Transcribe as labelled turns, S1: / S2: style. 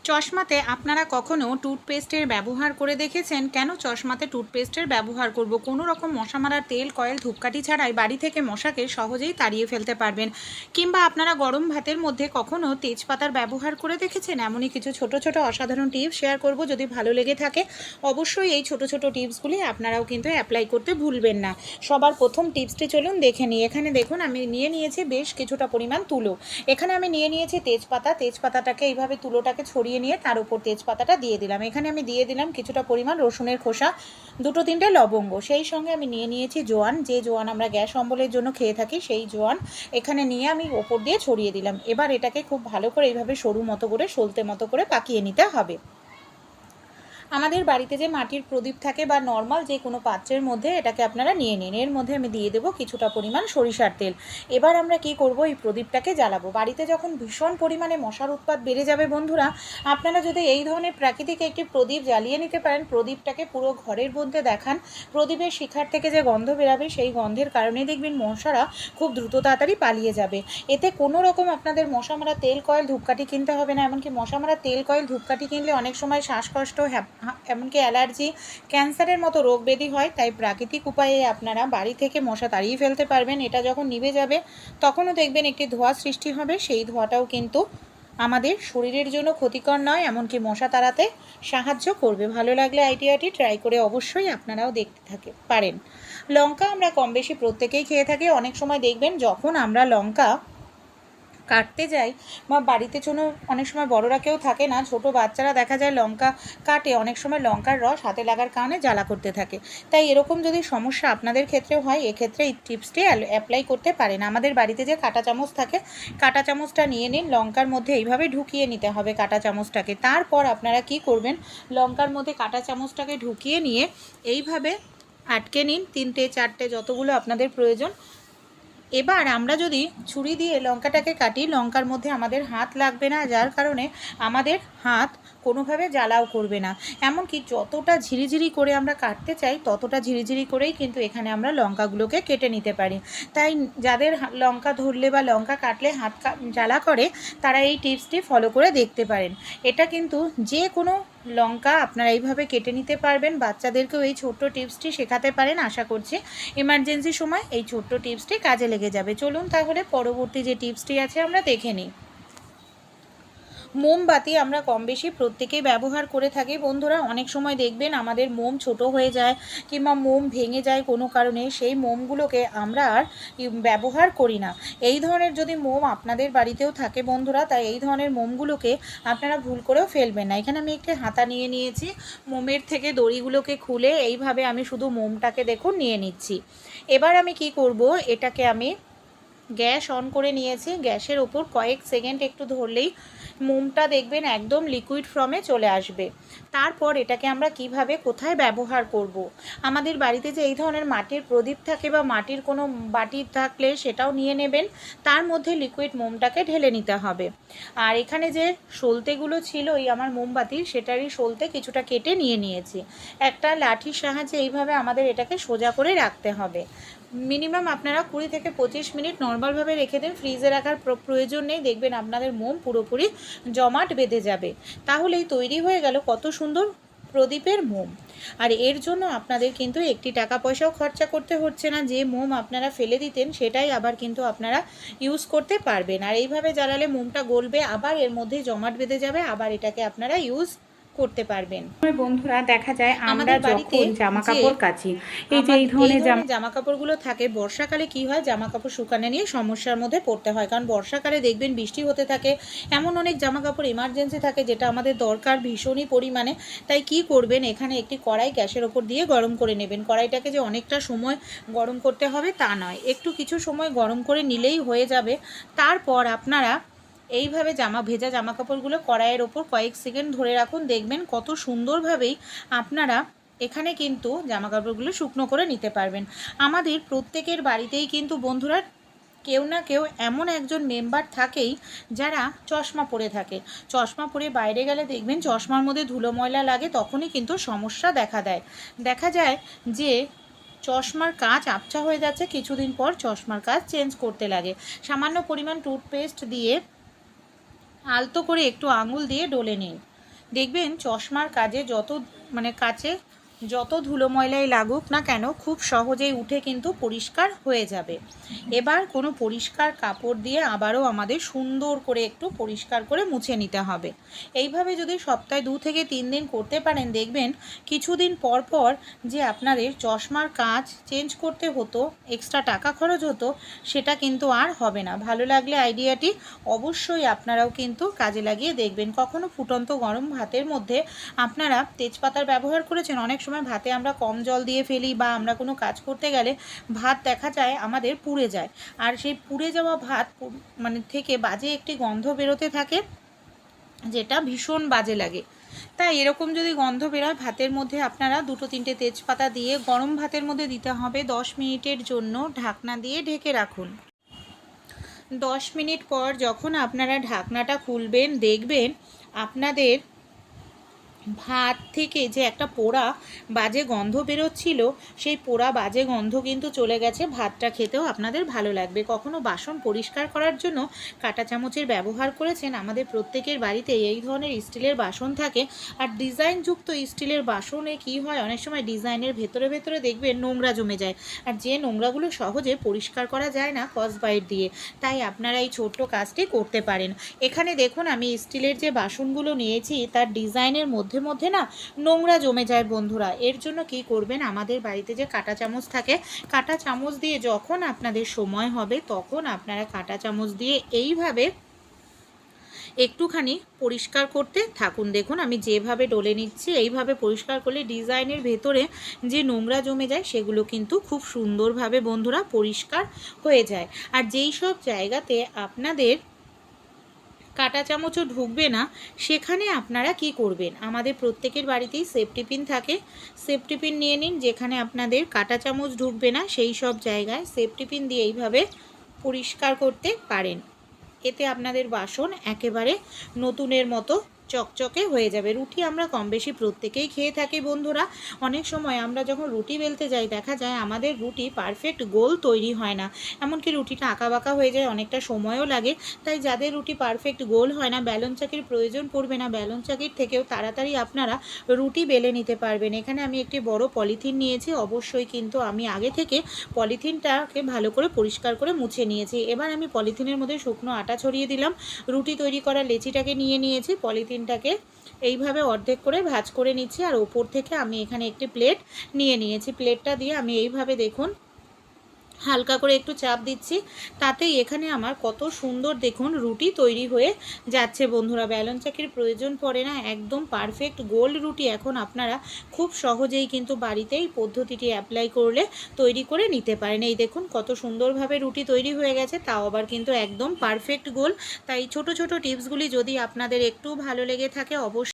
S1: চশমাতে আপনারা কখনো টুথপেস্টের ব্যবহার করে দেখেছেন? কেন চশমাতে টুথপেস্টের ব্যবহার করব? কোনো রকম মশা মারার তেল, কয়েল, ধূপকাঠি ছাড়াই বাড়ি থেকে মশাকে সহজেই তাড়িয়ে ফেলতে পারবেন। কিংবা আপনারা গরম ভাতের মধ্যে কখনো তেজপাতার ব্যবহার করে দেখেছেন? এমনই কিছু ছোট ছোট অসাধারণ টিপস শেয়ার করব। যদি ভালো লেগে থাকে অবশ্যই এই ছোট ছোট টিপসগুলি আপনারাও কিন্তু অ্যাপ্লাই করতে ভুলবেন না। সবার প্রথম টিপসটি চলুন দেখে নিই। এখানে দেখুন আমি নিয়ে নিয়েছি বেশ কিছুটা পরিমাণ তুলো। এখানে আমি নিয়ে নিয়েছি তেজপাতাটাকে এইভাবে তুলোটাকে ছড়িয়ে নিয়ে তার উপর তেজপাতাটা দিয়ে দিলাম। এখানে আমি দিয়ে দিলাম কিছুটা পরিমাণ রসুনের খোসা, দুটো তিনটে লবঙ্গ, সেই সঙ্গে আমি নিয়ে নিয়েছি জোয়ান, যে জোয়ান আমরা গ্যাস অম্বলের জন্য খেয়ে থাকি সেই জোয়ান এখানে নিয়ে আমি ওপর দিয়ে ছড়িয়ে দিলাম। এবার এটাকে খুব ভালো করে এইভাবে সরু মতো করে সলতে মতো করে পাকিয়ে নিতে হবে। আমাদের বাড়িতে যে মাটির প্রদীপ থাকে বা নর্মাল যে কোনো পাত্রের মধ্যে এটাকে আপনারা নিয়ে নিন। এর মধ্যে আমি দিয়ে দেবো কিছুটা পরিমাণ সরিষার তেল। এবার আমরা কি করব, এই প্রদীপটাকে জ্বালাবো। বাড়িতে যখন ভীষণ পরিমাণে মশার উৎপাত বেড়ে যাবে বন্ধুরা, আপনারা যদি এই ধরনের প্রাকৃতিক একটি প্রদীপ জ্বালিয়ে নিতে পারেন, প্রদীপটাকে পুরো ঘরের মধ্যে দেখান, প্রদীপের শিখার থেকে যে গন্ধ বেরাবে সেই গন্ধের কারণে দেখবেন মশারা খুব দ্রুত তাড়াতাড়ি পালিয়ে যাবে। এতে কোনো রকম আপনাদের মশা মারা তেল, কয়েল, ধূপকাঠি কিনতে হবে না। এমনকি মশা মারা তেল, কয়েল, ধূপকাঠি কিনলে অনেক সময় শ্বাসকষ্ট, এমনকি অ্যালার্জি, ক্যান্সারের মতো রোগ ব্যাধি হয়। তাই প্রাকৃতিক উপায়ে আপনারা বাড়ি থেকে মশা তাড়িয়ে ফেলতে পারবেন। এটা যখন নিভে যাবে তখনও দেখবেন একটি ধোঁয়া সৃষ্টি হবে। সেই ধোঁয়াটাও কিন্তু আমাদের শরীরের জন্য ক্ষতিকর নয়, এমনকি মশা তাড়াতে সাহায্য করবে। ভালো লাগলে আইডিয়াটি ট্রাই করে অবশ্যই আপনারাও দেখতে পারেন। লঙ্কা আমরা কম বেশি প্রত্যেকেই খেয়ে থাকি। অনেক সময় দেখবেন যখন আমরা লঙ্কা কাটতে যাই বা বাড়িতে অনেক সময় বড়রা কেউ থাকে না, ছোট বাচ্চারা দেখা যায় লঙ্কা কাটে, অনেক সময় লঙ্কার রস হাতে লাগার কারণে জ্বালা করতে থাকে। তাই এরকম যদি সমস্যা আপনাদের ক্ষেত্রেও হয়, এক্ষেত্রে এই টিপসটি অ্যাপ্লাই করতে পারেন। আমাদের বাড়িতে যে কাঁটা চামচ থাকে, কাঁটা চামচটা নিয়ে নিন, লঙ্কার মধ্যে এইভাবে ঢুকিয়ে নিতে হবে কাঁটা চামচটাকে। তারপর আপনারা কি করবেন, লঙ্কার মধ্যে কাঁটা চামচটাকে ঢুকিয়ে নিয়ে এইভাবে আটকে নিন, 3টে 4টে যতগুলো আপনাদের প্রয়োজন। এবার আমরা যদি ছুরি দিয়ে লঙ্কাটাকে কাটি, লঙ্কার মধ্যে আমাদের হাত লাগবে না, যার কারণে আমাদের হাত কোনোভাবে জ্বালাও করবে না। এমনকি যতটা ঝিরিঝিরি করে আমরা কাটতে চাই ততটা ঝিরিঝিরি করেই কিন্তু এখানে আমরা লঙ্কাগুলোকে কেটে নিতে পারি। তাই যাদের লঙ্কা ধরলে বা লঙ্কা কাটলে হাত জ্বালা করে, তারা এই টিপসটি ফলো করে দেখতে পারেন। এটা কিন্তু যে কোনো লঙ্কা আপনারা এইভাবে কেটে নিতে পারবেন। বাচ্চাদেরকেও এই ছোট্ট টিপসটি শেখাতে পারেন। আশা করছি এমার্জেন্সির সময় এই ছোট্ট টিপসটি কাজে লেগে যাবে। চলুন তাহলে পরবর্তী যে টিপসটি আছে আমরা দেখে নিই। মোমবাতি আমরা কম বেশি প্রত্যেকেই ব্যবহার করে থাকি বন্ধুরা। অনেক সময় দেখবেন আমাদের মোম ছোট হয়ে যায় কিংবা মোম ভেঙে যায় কোনো কারণে, সেই মোমগুলোকে আমরা আর ব্যবহার করি না। এই ধরনের যদি মোম আপনাদের বাড়িতেও থাকে বন্ধুরা, তাই এই ধরনের মোমগুলোকে আপনারা ভুল করেও ফেলবেন না। এখানে আমি একটি হাতা নিয়ে নিয়েছি, মোমের থেকে দড়িগুলোকে খুলে এইভাবে আমি শুধু মোমটাকে দেখুন নিয়ে নিচ্ছি। এবার আমি কি করব, এটাকে আমি গ্যাস অন করে নিয়েছি। গ্যাসের ওপর কয়েক সেকেন্ড একটু ধরলেই মোমটা দেখবেন একদম লিকুইড ফর্মে চলে আসবে। তারপর এটাকে আমরা কিভাবে কোথায় ব্যবহার করব। আমাদের বাড়িতে যে এই ধরনের মাটির প্রদীপ থাকে বা মাটির কোনো বাটি থাকলে সেটাও নিয়ে নেবেন, তার মধ্যে লিকুইড মোমটাকে ঢেলে নিতে হবে। আর এখানে যে সলতেগুলো ছিল এই আমার মোমবাতির, সেটারই সলতে কিছুটা কেটে নিয়ে নিয়েছি। একটা লাঠির সাহায্যে এইভাবে আমাদের এটাকে সোজা করে রাখতে হবে। মিনিমাম আপনারা 20 থেকে 25 মিনিট নর্মালভাবে রেখে দিন, ফ্রিজে রাখার প্রয়োজন নেই। দেখবেন আপনাদের মোম পুরোপুরি জমাট বেঁধে যাবে। তাহলেই তৈরি হয়ে গেল কত সুন্দর প্রদীপের মোম। আর এর জন্য আপনাদের কিন্তু একটি টাকা পয়সাও খরচা করতে হচ্ছে না। যে মোম আপনারা ফেলে দিতেন সেটাই আবার কিন্তু আপনারা ইউজ করতে পারবেন। আর এইভাবে জ্বালালে মোমটা গলবে, আবার এর মধ্যে জমাট বেঁধে যাবে, আবার এটাকে আপনারা ইউজ করতে পারবেন। বন্ধুরা দেখা যায় আমরা বাড়িতে জামা কাপড় কাচি, এই যে এই ধরনের জামা কাপড়গুলো থাকে, বর্ষাকালে কি হয়, জামা কাপড় শুকানো নিয়ে সমস্যার মধ্যে পড়তে হয়। কারণ বর্ষাকালে দেখবেন বৃষ্টি হতে থাকে, এমন অনেক জামা কাপড় এমার্জেন্সি থাকে যেটা আমাদের দরকার ভীষণই পরিমাণে। তাই কি করবেন, এখানে একটি কড়াই গ্যাসের ওপর দিয়ে গরম করে নেবেন। কড়াইটাকে যে অনেকটা সময় গরম করতে হবে তা নয়, একটু কিছু সময় গরম করে নিলেই হয়ে যাবে। তারপর আপনারা এইভাবে ভেজা জামা কাপড়গুলো কড়াইয়ের ওপর কয়েক সেকেন্ড ধরে রাখুন, দেখবেন কত সুন্দরভাবেই আপনারা এখানে কিন্তু জামা কাপড়গুলো শুকনো করে নিতে পারবেন। আমাদের প্রত্যেকের বাড়িতেই কিন্তু বন্ধুরা কেউ না কেউ এমন একজন মেম্বার থাকেই যারা চশমা পরে থাকে। চশমা পরে বাইরে গেলে দেখবেন চশমার মধ্যে ধুলো ময়লা লাগে, তখনই কিন্তু সমস্যা দেখা দেয়। দেখা যায় যে চশমার কাঁচ আবছা হয়ে যাচ্ছে, কিছুদিন পর চশমার কাঁচ চেঞ্জ করতে লাগে। সামান্য পরিমাণ টুথপেস্ট দিয়ে আলতো করে একটু আঙুল দিয়ে ডলে নিন। দেখবেন চশমার কাজে কাছে যত ধুলো ময়লাই লাগুক না কেন খুব সহজেই উঠে কিন্তু পরিষ্কার হয়ে যাবে। এবার কোনো পরিষ্কার কাপড় দিয়ে আবারও আমাদের সুন্দর করে একটু পরিষ্কার করে মুছে নিতে হবে। এইভাবে যদি সপ্তাহে 2 থেকে 3 দিন করতে পারেন, দেখবেন কিছুদিন পর পর যে আপনাদের চশমার কাঁচ চেঞ্জ করতে হতো, এক্সট্রা টাকা খরচ হতো, সেটা কিন্তু আর হবে না। ভালো লাগলে আইডিয়াটি অবশ্যই আপনারাও কিন্তু কাজে লাগিয়ে দেখবেন। কখনো ফুটন্ত গরম ভাতের মধ্যে আপনারা তেজপাতার ব্যবহার করেছেন? অনেক সময় ভাতে আমরা কম জল দিয়ে ফেলি বা আমরা কোনো কাজ করতে গেলে ভাত দেখা যায় আমাদের পুড়ে যায়, আর সেই পুড়ে যাওয়া ভাত থেকে বাজে একটি গন্ধ বেরোতে থাকে, যেটা ভীষণ বাজে লাগে। তাই এরকম যদি গন্ধ বেরোয় ভাতের মধ্যে আপনারা 2-3টে তেজপাতা দিয়ে গরম ভাতের মধ্যে দিতে হবে। 10 মিনিটের জন্য ঢাকনা দিয়ে ঢেকে রাখুন। 10 মিনিট পর যখন আপনারা ঢাকনাটা খুলবেন, দেখবেন আপনাদের ভাত থেকে যে একটা পোড়া বাজে গন্ধ বেরোচ্ছিল, সেই পোড়া বাজে গন্ধ কিন্তু চলে গেছে। ভাতটা খেতেও আপনাদের ভালো লাগবে। কখনো বাসন পরিষ্কার করার জন্য কাঁটা চামচের ব্যবহার করেছেন? আমাদের প্রত্যেকের বাড়িতে এই ধরনের স্টিলের বাসন থাকে। আর ডিজাইনযুক্ত স্টিলের বাসনে কি হয়, অনেক সময় ডিজাইনের ভেতরে ভেতরে দেখবেন নোংরা জমে যায়, আর যে নোংরাগুলো সহজে পরিষ্কার করা যায় না স্কচব্রাইট দিয়ে। তাই আপনারা এই ছোট্ট কাজটি করতে পারেন। এখানে দেখুন আমি স্টিলের যে বাসনগুলো নিয়েছি তার ডিজাইনের মধ্যে না নোংরা জমে যায় বন্ধুরা। এর জন্য কি করবেন, আমাদের বাড়িতে যে কাঁটা চামচ থাকে, কাঁটা চামচ দিয়ে যখন আপনাদের সময় হবে তখন আপনারা কাঁটা চামচ দিয়ে এইভাবে একটুখানি পরিষ্কার করতে থাকুন। দেখুন আমি যেভাবে ডলে নিচ্ছি, এইভাবে পরিষ্কার করলে ডিজাইনের ভেতরে যে নোংরা জমে যায় সেগুলো কিন্তু খুব সুন্দরভাবে বন্ধুরা পরিষ্কার হয়ে যায়। আর যেই সব জায়গাতে আপনাদের কাঁটা চামচও ঢুকবে না, সেখানে আপনারা কি করবেন, আমাদের প্রত্যেকের বাড়িতেই সেফটি পিন থাকে। সেফটি পিন নিয়ে নিন, যেখানে আপনাদের কাঁটা চামচ ঢুকবে না সেই সব জায়গায় সেফটি পিন দিয়ে এইভাবে পরিষ্কার করতে পারেন। এতে আপনাদের বাসন একেবারে নতুনের মতো চকচকে হয়ে যাবে। রুটি আমরা কম বেশি প্রত্যেকেই খেয়ে থাকি বন্ধুরা। অনেক সময় আমরা যখন রুটি বেলতে যাই দেখা যায় আমাদের রুটি পারফেক্ট গোল তৈরি হয় না, এমনকি রুটিটা আঁকাবাঁকা হয়ে যায়, অনেকটা সময়ও লাগে। তাই যাদের রুটি পারফেক্ট গোল হয় না, ব্যালন চাকির প্রয়োজন পড়বে না। ব্যালন চাকির থেকেও তাড়াতাড়ি আপনারা রুটি বেলে নিতে পারবেন। এখানে আমি একটি বড় পলিথিন নিয়েছি, অবশ্যই কিন্তু আমি আগে থেকে পলিথিনটাকে ভালো করে পরিষ্কার করে মুছে নিয়েছি। এবার আমি পলিথিনের মধ্যে শুকনো আটা ছড়িয়ে দিলাম। রুটি তৈরি করা লেচিটাকে নিয়ে নিয়েছি, পলিথিনটাকে এইভাবে অর্ধেক করে ভাঁজ করে নিচ্ছি, আর ওপর থেকে আমি এখানে একটি প্লেট নিয়ে নিয়েছি। প্লেটটা দিয়ে আমি এইভাবে দেখুন হালকা করে একটু চাপ দিচ্ছি, তাতেই এখানে আমার কত সুন্দর দেখুন রুটি তৈরি হয়ে যাচ্ছে বন্ধুরা। ব্যালন চাকির প্রয়োজন পড়ে না, একদম পারফেক্ট গোল রুটি এখন আপনারা খুব সহজেই কিন্তু বাড়িতেই পদ্ধতিটি অ্যাপ্লাই করলে তৈরি করে নিতে পারেন। এই দেখুন কত সুন্দরভাবে রুটি তৈরি হয়ে গেছে, তাও আবার কিন্তু একদম পারফেক্ট গোল। তাই ছোট ছোট টিপসগুলি যদি আপনাদের একটু ভালো লেগে থাকে অবশ্যই